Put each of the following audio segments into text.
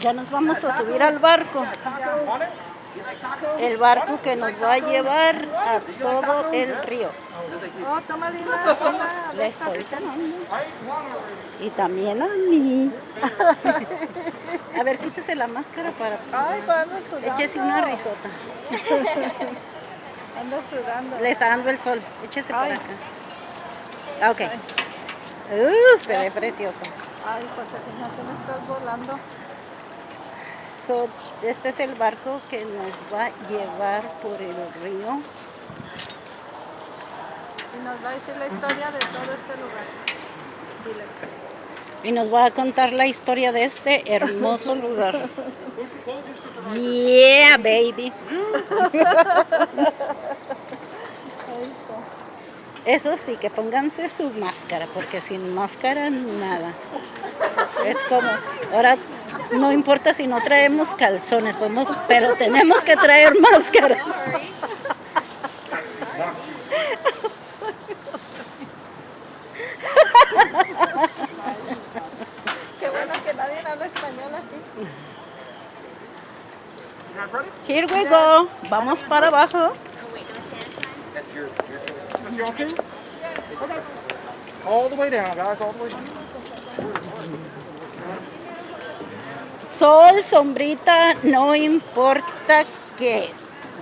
Ya nos vamos a subir al barco. El barco que nos va a llevar a todo el río. Oh, toma Le estoy tomando. Y también a mí. A ver, quítese la máscara para... Ay, pues ando sudando. Échese una risota. Ando sudando. Le está dando el sol. Échese para Ay. acá. Ok. Se ve precioso. Ay, Josefina, tú me estás volando. So, este es el barco que nos va a llevar por el río. Y nos va a decir la historia de todo este lugar. Diles. Y nos va a contar la historia de este hermoso lugar. Yeah, baby. Eso sí, que pónganse su máscara, porque sin máscara nada. Es como, ahora no importa si no traemos calzones, pero tenemos que traer máscara. Qué bueno que nadie habla español aquí. Here we go. Vamos para abajo. All the way down, guys, all the way down. Sol, sombrita, no importa qué.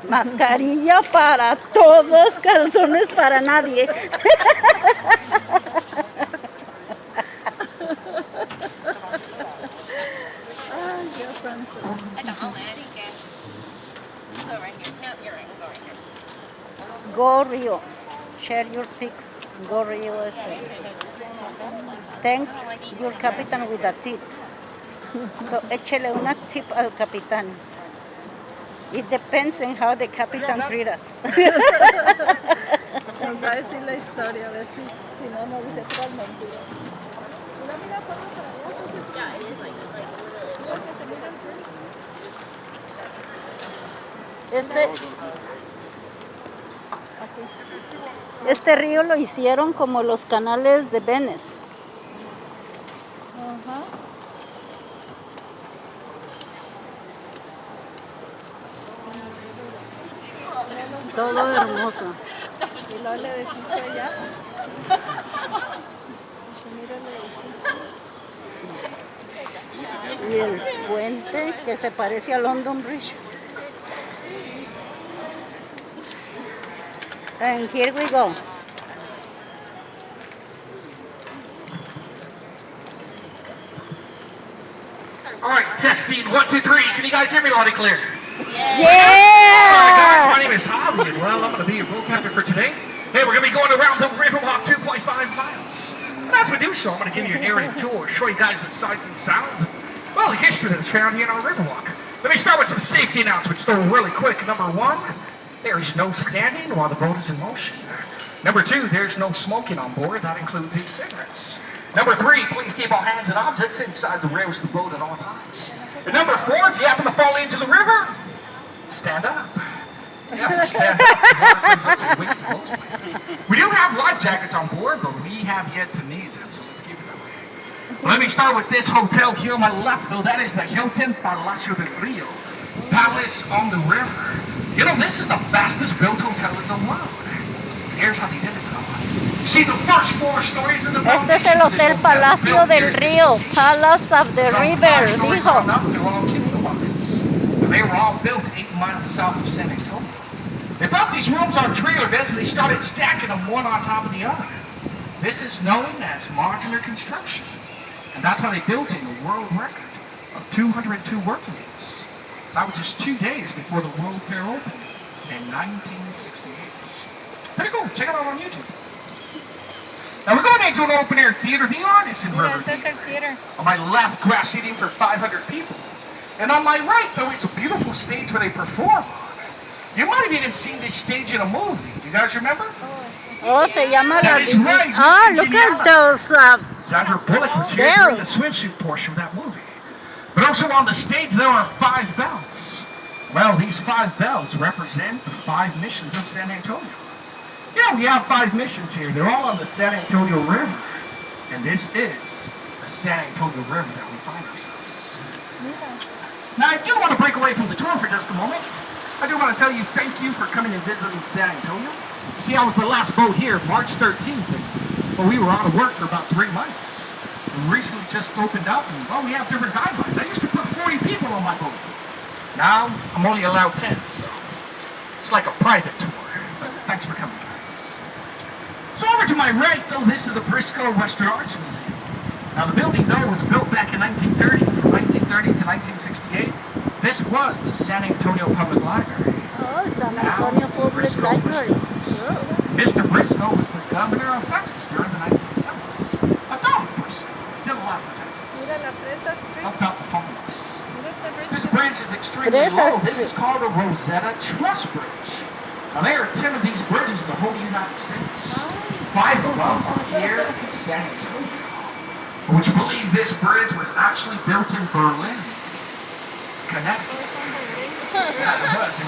Mascarilla para todos, calzones para nadie. Ay, Dios santo. Go Rio. Share your pics. Go Rio USA. Thank your captain with a tip. So, échele una tip al capitán. It depends on how the captain treat us. Nos va a decir la historia, a ver si no nos dice otras mentiras. Mira, mira, ponlo para allá. Este río lo hicieron como los canales de Venice. Ajá. Todo hermoso. Y luego le dijiste allá. Y el puente que se parece a London Bridge. And here we go. All right, testing 1, 2, 3. Can you guys hear me loud and clear? Yeah! All right, guys, my name is Javi, and well, I'm going to be your boat captain for today. Hey, we're going to be going around the river walk 2.5 miles. And as we do so, I'm going to give you a narrative tour, show you guys the sights and sounds, and, well, the history that's found here in our river walk. Let me start with some safety announcements, though, really quick. Number 1, there is no standing while the boat is in motion. Number 2, there's no smoking on board. That includes e-cigarettes. Number 3, please keep all hands and objects inside the rails of the boat at all times. And number 4, if you happen to fall into the river, stand up. You have to stand up. We do have life jackets on board, but we have yet to need them, so let's keep it that way. Let me start with this hotel here on my left, though. That is the Hilton Palacio del Rio, Palace on the river. You know, this is the fastest built hotel in the world. Here's how they did it, though. See, the first 4 stories in the Este es el Hotel Palacio del Río, Palace of the River, dijo. They were all built 8 miles south of San Antonio. They built these rooms on trailer beds and they started stacking them one on top of the other. This is known as modular construction. And that's how they built in a world record of 202 working days. That was just 2 days before the World Fair opened in 1968. Pretty cool. Check it out on YouTube. Now we're going into an open-air theater, the Artists in River. Este es el theater. On my left, grass seating for 500 people. And on my right, though, is a beautiful stage where they perform on. You might have even seen this stage in a movie. Do you guys remember? Oh, se llama la... That is right. Ah, look at those... Sandra Bullock was here during the swimsuit portion of that movie. But also on the stage, there are 5 bells. Well, these 5 bells represent the 5 missions of San Antonio. Yeah, we have 5 missions here. They're all on the San Antonio River. And this is the San Antonio River that we find ourselves. Now, I do want to break away from the tour for just a moment. I do want to tell you thank you for coming and visiting San Antonio. You see, I was the last boat here March 13th, but we were out of work for about 3 months. We recently just opened up, and, well, we have different guidelines. I used to put 40 people on my boat. Now, I'm only allowed 10, so it's like a private tour. But thanks for coming, guys. So over to my right, though, this is the Briscoe Western Arts Museum. Now, the building, though, was built back in 1930. From 1930 to 1968, this was the San Antonio Public Library. Oh, San Now, Antonio it's the Public Briscoe Library. Western Arts. Oh. Mr. Briscoe was the governor of Texas during the 1970s. A golf person. Did a lot for Texas. Mira la Presa Street. Helped out the homeless. Mira esta bridge. This bridge is extremely Presa low. This Street. is called a Rosetta Truss Bridge. Now, there are 10 of these bridges in the whole United States. 5 of them are here in San Antonio. Would you believe this bridge was actually built in Berlin, Connecticut? Yeah, it was.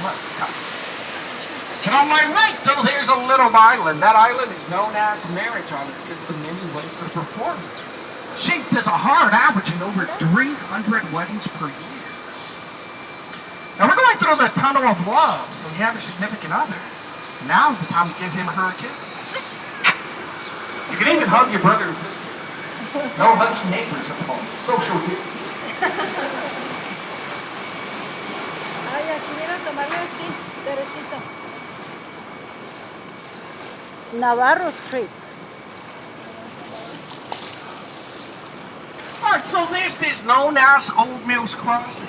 And on my right, though, there's a little island. That island is known as Marriage Island because the many ways to perform it. Shaped as a heart, averaging over 300 weddings per year. Now we're going through the tunnel of love, so you have a significant other. Now's the time to give him or her a kiss. You can even hug your brother and sister. No hugging neighbors at home. Social distance. Ay, aquí, mira, tomarle aquí, derechito. Navarro Street. Alright, so this is known as Old Mills Crossing.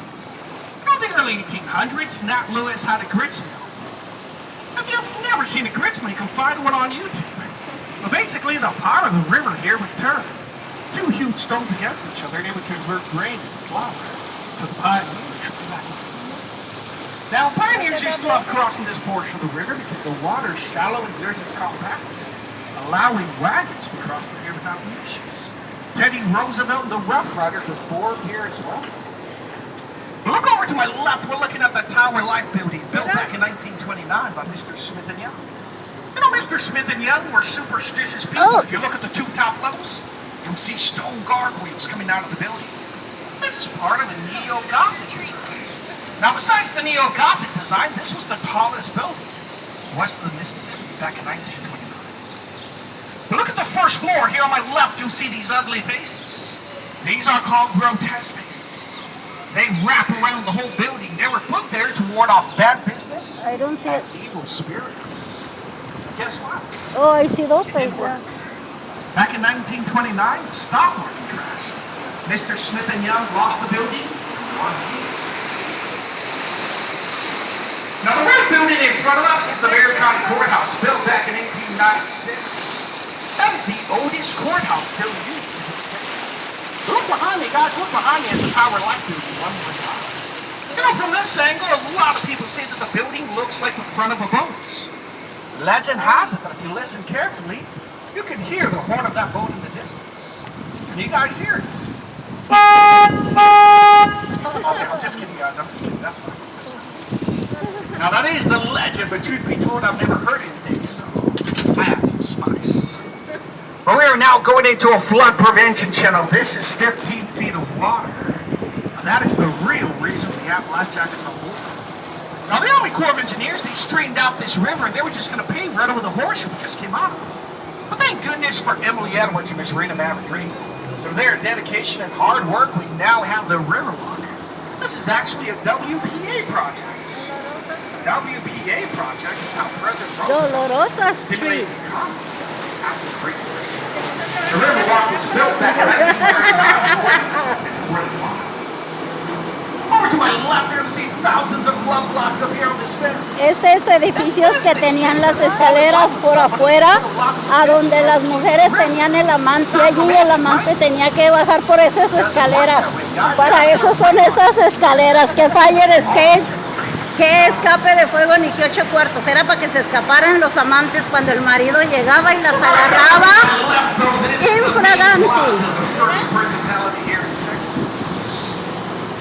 In the early 1800s, Nat Lewis had a grits mill. If you've never seen a grits mill, you can find one on YouTube. But basically, the power of the river here would turn 2 huge stones against each other, and they would convert grain into flour for the pioneers. Now, pioneers used to love crossing this portion of the river because the water is shallow and dirt is compact, allowing wagons to cross the river without issues. Teddy Roosevelt and the Rough Riders were born here as well. Look over to my left, we're looking at the Tower Life building, built back in 1929 by Mr. Smith and Young. You know, Mr. Smith and Young were superstitious people. Oh. If you look at the 2 top levels, you'll see stone gargoyles coming out of the building. This is part of a neo-Gothic design. Now, besides the neo-Gothic design, this was the tallest building west of the Mississippi back in 1929. But look at the first floor. Here on my left, you'll see these ugly faces. These are called grotesque faces. They wrap around the whole building. They were put there to ward off bad business I don't see and it. evil spirits. Guess what? Oh, I see those It didn't faces. work. Back in 1929, the stock market crashed. Mr. Smith and Young lost the building. Now, the red building in front of us is the Marion County Courthouse, built back in 1896. That is the oldest courthouse still used. Look behind me, guys. Look behind me at the Tower Life building one more time. You know, from this angle, a lot of people say that the building looks like the front of a boat. Legend has it that if you listen carefully, you can hear the horn of that boat in the distance. Can you guys hear it? Okay, I'm just kidding, guys. I'm just kidding. That's fine. Now, that is the legend, but truth be told, I've never heard anything, so I have some spice. But we are now going into a flood prevention channel. This is 15 feet of water. Now, that is the real reason we have life jackets on board. Now, the Army Corps of Engineers, they straightened out this river, and they were just going to pave right over the horseshoe we just came out of. But thank goodness for Emily Edwards and Miss Rena Maverick. Through their dedication and hard work, we now have the river walk. This is actually a WPA project. WPA project is how President Dolorosa stimulated Street. the economy after the Great Depression. The river walk was built back in 1939. Over to my left, you're going to see thousands of love blocks up here on this fence. Esos edificios que tenían las escaleras por afuera, a donde las mujeres tenían el amante allí, el amante tenía que bajar por esas escaleras. Para eso son esas escaleras, que fire escape, que escape de fuego ni que 8 cuartos. Era para que se escaparan los amantes cuando el marido llegaba y las agarraba infraganti.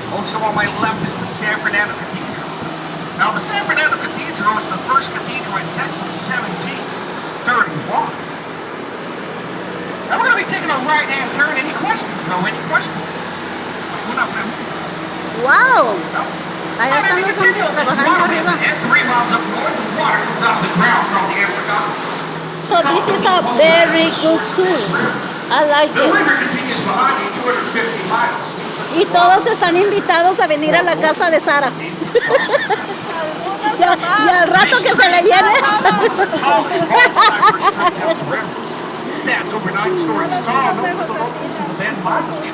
Also on my left is the San Fernando Cathedral. Now the San Fernando Cathedral is the first cathedral in Texas, 1731. Now we're going to be taking a right-hand turn. Any questions? No, any questions? Una pregunta. Wow. Allá I'm están gonna los continue hombres on this trabajando waterway arriba. and 3 miles up north, the water comes out of the ground from the Africana. So this is a very good tour. I like The it. river continues behind you 250 miles. Y todos están invitados a venir a la casa de Sara. Y al rato que se le llene. Stands over 9 stories tall, known as the locals of the Bend Milo tree.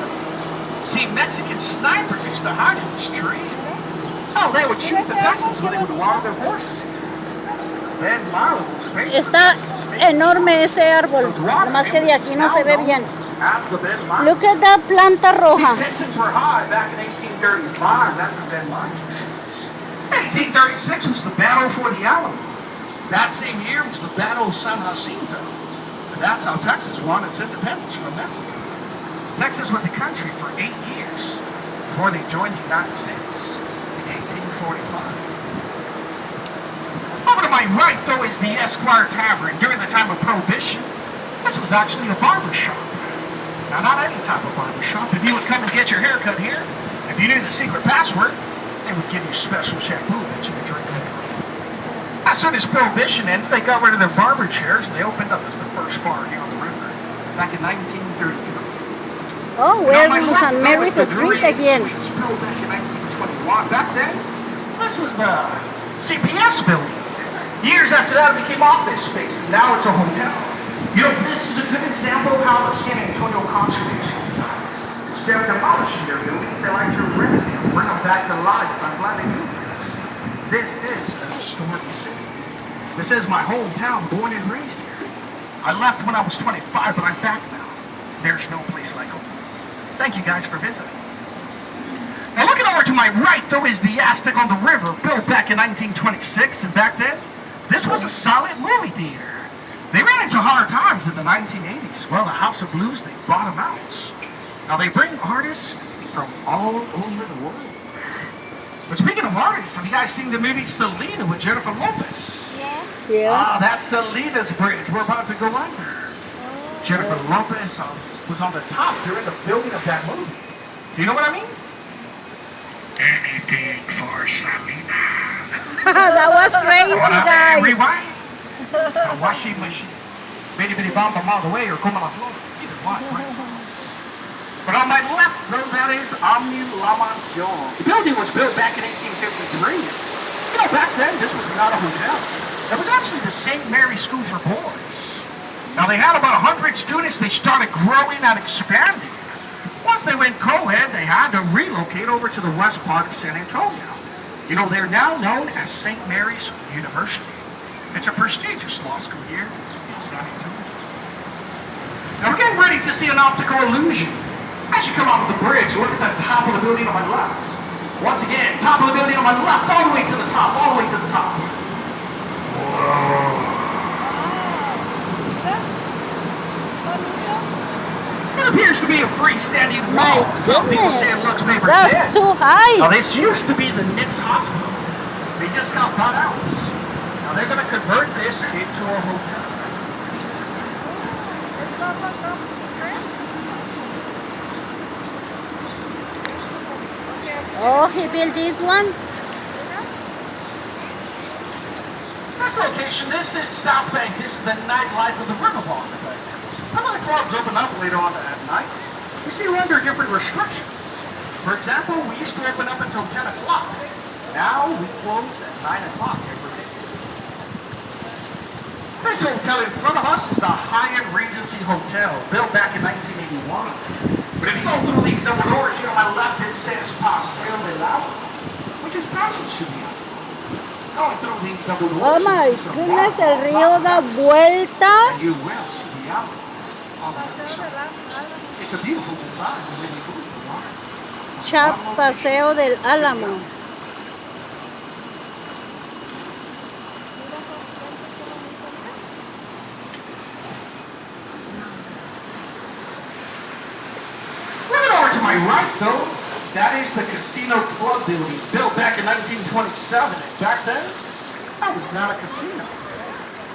See, Mexican snipers used to hide in this tree. Oh, they would shoot the Texans when they would water their horses. Bend Milo was famous. Está enorme ese árbol, nomás que de aquí no se ve bien. Look at that planta roja. Pensions were high back in 1835. That's the Bend Milo. 1836 was the battle for the Alamo. That same year was the Battle of San Jacinto. And that's how Texas won its independence from Mexico. Texas was a country for 8 years before they joined the United States in 1845. Over to my right, though, is the Esquire Tavern. During the time of Prohibition, this was actually a barber shop. Now, not any type of barber shop. If you would come and get your hair cut here, if you knew the secret password, they would give you special shampoo that you could drink every day. As soon as Prohibition ended, they got rid of their barber chairs and they opened up as the first bar here on the river back in 1933. Oh, we're on St. Mary's Street again. Built back in 1921. Back then, this was the CPS building. Years after that, it became office space, and now it's a hotel. You know, this is a good example of how the San Antonio conservation society, instead of demolishing their buildings, they like to renovate them, bring them back to life. I'm glad they do this. This is an historic city. This is my hometown, born and raised here. I left when I was 25, but I'm back now. There's no place like home. Thank you guys for visiting. Now looking over to my right, though, is the Aztec on the River, built back in 1926, and back then, this was a solid movie theater. They ran into hard times in the 1980s. Well, the House of Blues, they bought them out. Now they bring artists from all over the world. But speaking of artists, have you guys seen the movie Selena with Jennifer Lopez? Yes. Yeah. Ah, that's Selena's bridge. We're about to go under. Jennifer Lopez was on the top during the filming of that movie. Do you know what I mean? Anything for Selena. That was crazy, guys. Rewind. A washing machine. Bitty bitty bam bam all the way or como la flor. Either one. Great songs. But on my left, though, that is Omni La Mansion. The building was built back in 1853. You know, back then, this was not a hotel. It was actually the St. Mary's School for Boys. Now, they had about 100 students. They started growing and expanding. Once they went co-ed, they had to relocate over to the west part of San Antonio. You know, they're now known as St. Mary's University. It's a prestigious law school here in San Antonio. Now, we're getting ready to see an optical illusion. As you come off the bridge, look at the top of the building on my left. Once again, top of the building on my left, all the way to the top, all the way to the top. Whoa. It appears to be a freestanding My wall. Some people goodness. say it looks paper That's thin. too high. Now, this used to be the Knicks Hospital. They just got bought out. Now, they're going to convert this into a hotel. Oh, he built this one? This location, this is South Bank. This is the nightlife of the Riverwalk. Some of the clubs open up later on at night. You see, we're under different restrictions. For example, we used to open up until 10 o'clock. Now we close at 9 o'clock every day. This hotel in front of us is the Hyatt Regency Hotel, built back in 1981. But if you go through these double doors here on my left, it says Paseo del Alamo, which is passage to the Alamo. Going through these double doors, Oh my you see some goodness, rock el río da and vuelta. you will see the Alamo on the other side. It's a beautiful design, really cool. Chaps Paseo del Alamo. Moving over to my right, though, that is the Casino Club building, built back in 1927. Back then, that was not a casino.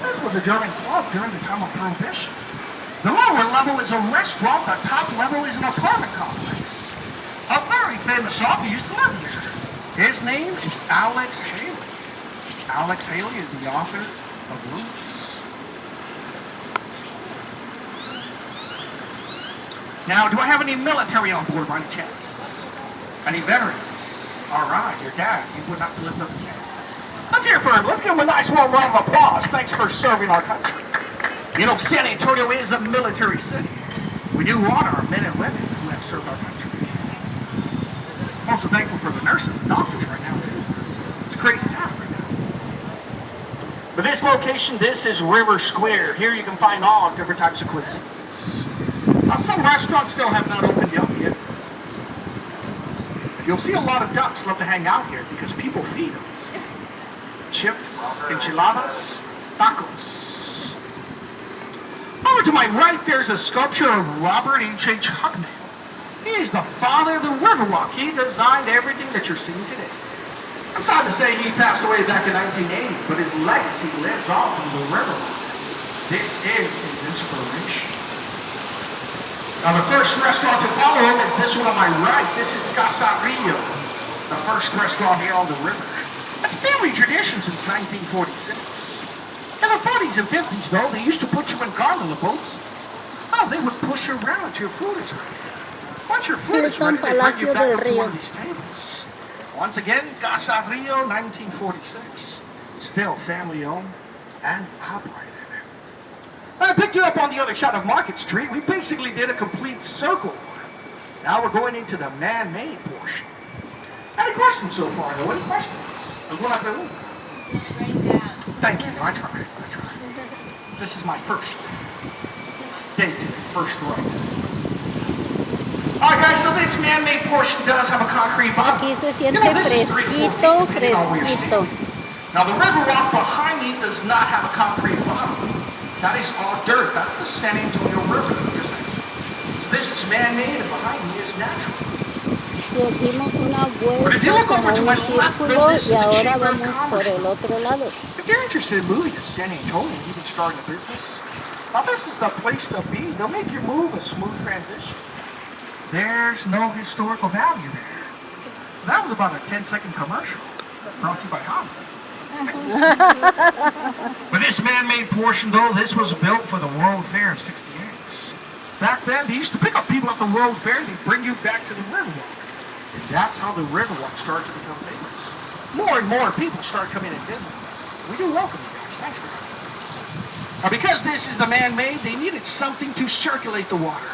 This was a German club during the time of Prohibition. The lower level is a restaurant. The top level is an apartment complex. A very famous author used to live here. His name is Alex Haley. Alex Haley is the author of Roots. Now, do I have any military on board by any chance? Any veterans? All right, your dad, he would have to lift up his hand. Let's hear it for him. Let's give him a nice warm round of applause. Thanks for serving our country. You know, San Antonio is a military city. We do honor our men and women who have served our country. I'm also thankful for the nurses and doctors right now, too. It's a crazy time right now. But this location, this is River Square. Here you can find all different types of cuisines. Now, some restaurants still have not opened up yet. You'll see a lot of ducks love to hang out here because people feed them. Chips, enchiladas, tacos. Over to my right, there's a sculpture of Robert H. Huckman. He's the father of the Riverwalk. He designed everything that you're seeing today. I'm sorry to say he passed away back in 1980, but his legacy lives on from the Riverwalk. This is his inspiration. Now, the first restaurant to follow him is this one on my right. This is Casa Rio, the first restaurant here on the river. It's family tradition since 1946. In the 40s and 50s, though, they used to put you in gondola boats. Oh, they would push you around until your food is ready. Once your food is ready, they bring you back up to one of these tables. Once again, Casa Rio, 1946. Still family-owned and operated. I picked you up on the other side of Market Street. We basically did a complete circle. Now we're going into the man-made portion. Any questions so far, though? Any questions? Thank you. I tried. This is my first date today, first ride. All right, guys, so this man-made portion does have a concrete bottom. Aquí se siente fresquito, fresquito. Now, the Riverwalk behind me does not have a concrete bottom. That is all dirt. That's the San Antonio River. So this is man-made, and behind me is natural. So, dimos una vuelta como un círculo y ahora vamos por el otro lado. If you're interested in moving to San Antonio, even starting a business, now this is the place to be. They'll make your move a smooth transition. There's no historical value there. That was about a 10-second commercial brought to you by Honda. But this man-made portion, though, this was built for the World Fair of '68. Back then, they used to pick up people at the World Fair. They'd bring you back to the Riverwalk. And that's how the Riverwalk started to become famous. More and more people start coming and visiting us. We do welcome you guys. Thanks for coming. Now, because this is the man-made, they needed something to circulate the water.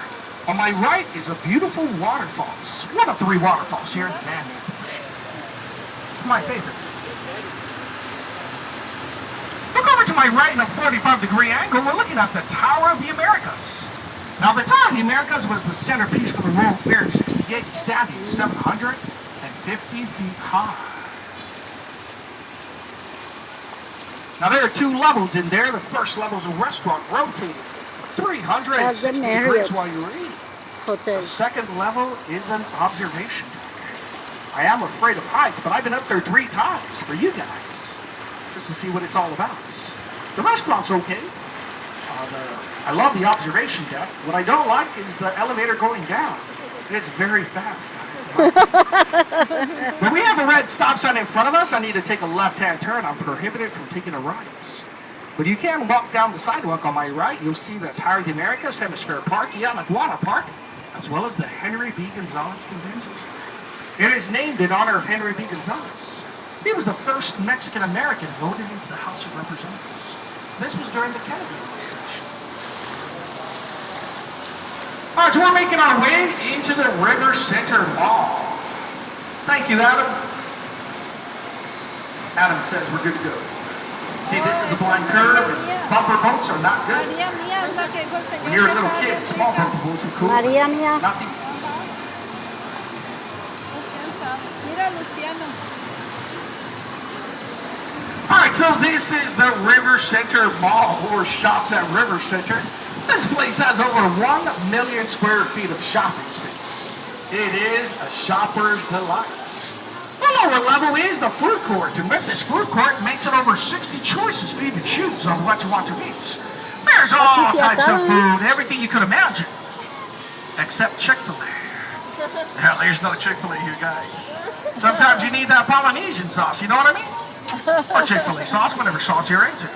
On my right is a beautiful waterfalls. One of 3 waterfalls here in the man-made portion. It's my favorite. Look over to my right in a 45-degree angle. We're looking at the Tower of the Americas. Now, the Tower of the Americas was the centerpiece for the World Fair of '68, standing 750 feet high. Now, there are 2 levels in there. The first level is a restaurant rotating 360 degrees while you're eating. Hotel. The second level is an observation deck. I am afraid of heights, but I've been up there 3 times for you guys, just to see what it's all about. The restaurant's okay. I love the observation deck. What I don't like is the elevator going down. It's very fast, guys. When we have a red stop sign in front of us, I need to take a left-hand turn. I'm prohibited from taking a right. But you can walk down the sidewalk on my right. You'll see the Tower of the Americas, Hemisphere Park, Yanaguana Park, as well as the Henry B. Gonzalez Convention Center. It is named in honor of Henry B. Gonzalez. He was the first Mexican-American voted into the House of Representatives. This was during the Kennedy administration. All right, so we're making our way into the River Center Mall. Thank you, Adam. Adam says we're good to go. See, this is a blind curve, and bumper boats are not good. When you're a little kid, small bumper boats are cool. María mía. Not these. All right, so this is the River Center Mall, or Shops at River Center. This place has over 1 million square feet of shopping space. It is a shopper's delight. The lower level is the food court, and with this food court makes it over 60 choices for you to choose on what you want to eat. There's all types of food, everything you could imagine, except Chick-fil-A. Yeah, there's no Chick-fil-A here, guys. Sometimes you need that Polynesian sauce, you know what I mean? Or Chick-fil-A sauce, whatever sauce you're into.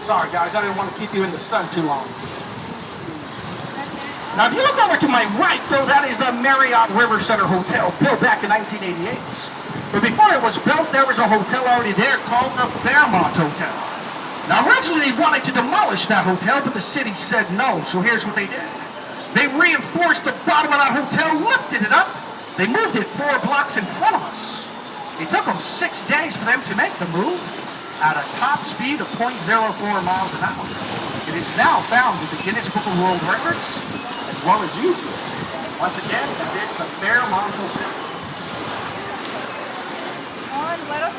Sorry, guys, I didn't want to keep you in the sun too long. Now, if you look over to my right, though, that is the Marriott River Center Hotel, built back in 1988. But before it was built, there was a hotel already there called the Fairmont Hotel. Now, originally, they wanted to demolish that hotel, but the city said no, so here's what they did. They reinforced the bottom of that hotel, lifted it up. They moved it 4 blocks in front of us. It took them 6 days for them to make the move at a top speed of 0.04 miles an hour. It is now found in the Guinness Book of World Records, as well as YouTube. Once again, it is the Fairmont Hotel.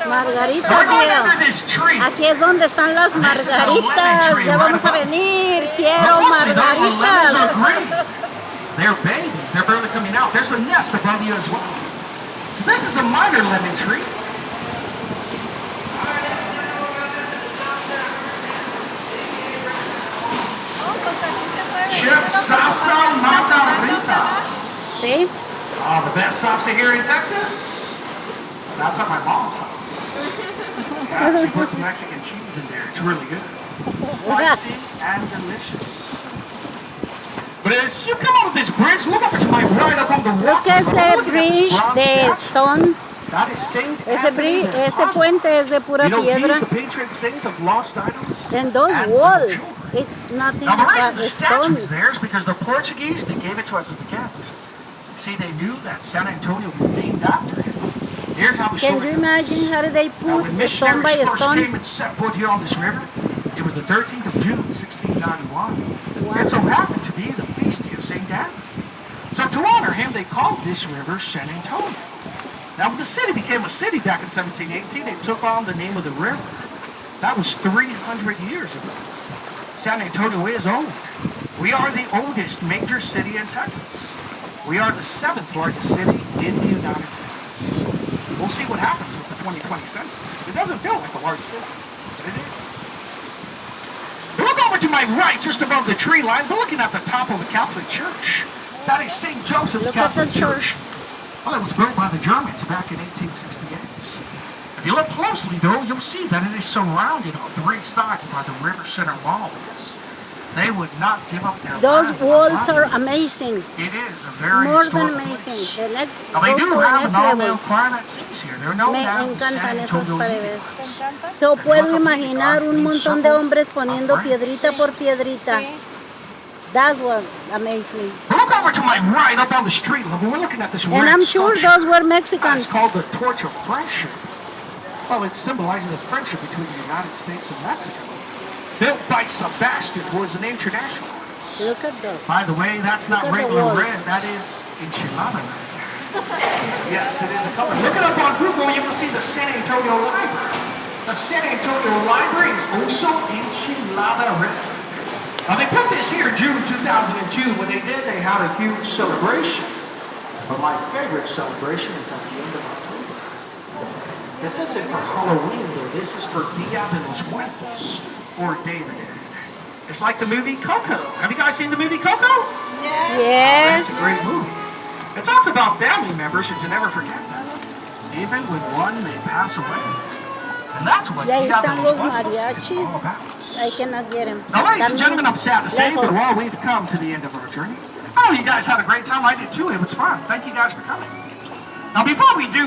Margarita, We're going tío. under this tree. Aquí es donde están las margaritas. Ya vamos a venir. Quiero margaritas. They're babies. They're barely coming out. There's a nest above you as well. So this is a minor lemon tree. Chip salsa margaritas. Sí. Oh, the best salsa here in Texas. That's at my mom's house. Yeah, she puts Mexican cheese in there. It's really good. Spicy and delicious. But as you come out of this bridge, look over to my right up on the rock. Look ese bridge de stones. That is Saint Ese puente es de pura piedra. He's the patron saint of lost items. And those and walls, it's nothing now, the reason but the statue is stones. there is because the Portuguese, they gave it to us as a gift. See, they knew that San Antonio was named after him. Here's how the Can story you goes. imagine how did they Now, put when stone by missionaries first stone? came and set foot here on this river, it was the 13th of June, 1691. It so happened to be the feast day of St. Anne. So to honor him, they called this river San Antonio. Now, when the city became a city back in 1718, it took on the name of the river. That was 300 years ago. San Antonio is old. We are the oldest major city in Texas. We are the 7th largest city in the United States. We'll see what happens with the 2020 census. It doesn't feel like a large city, but it is. Look over to my right, just above the tree line. We're looking at the top of a Catholic church. That is St. Joseph's Look at the Catholic Church. Well, it was built by the Germans back in 1868. If you look closely, though, you'll see that it is surrounded on 3 sides by the river center walls. They would not give up their Those land. walls are amazing. It is a very More than historic amazing. place. The next Now, they goes do to the have next an all-male level. choir that sings here. They're known Me as the San encantan esas Antonio paredes. Indians. So puedo imaginar un montón de hombres poniendo piedrita por piedrita. That's what amazed me. Look over to my right, up on the street level. We're looking at this And red I'm sure sculpture. those were It's Mexicans. called the Torch of Friendship. Well, it symbolizes the friendship between the United States and Mexico. Built by Sebastian, who was an international artist. Look at those. By the way, that's not Look at the regular walls. red. That is enchilada red. Yes, it is a color. Look it up on Google. You will see the San Antonio Library. The San Antonio Library is also enchilada red. Now, they put this here June 2002. When they did, they had a huge celebration. But my favorite celebration is at the end of October. This isn't for Halloween, though. This is for Dia de los Muertos, or Day of the Dead. It's like the movie Coco. Have you guys seen the movie Coco? Yes. It's a great movie. It talks about family members and to never forget them, even when one may pass away. And that's what Y ahí Dia de están los los Muertos is mariachis. all about. I cannot get him. Now, ladies and gentlemen, I'm sad to say, but Lejos. well, we've come to the end of our journey. I know you guys had a great time. I did too. It was fun. Thank you guys for coming. Now, before we do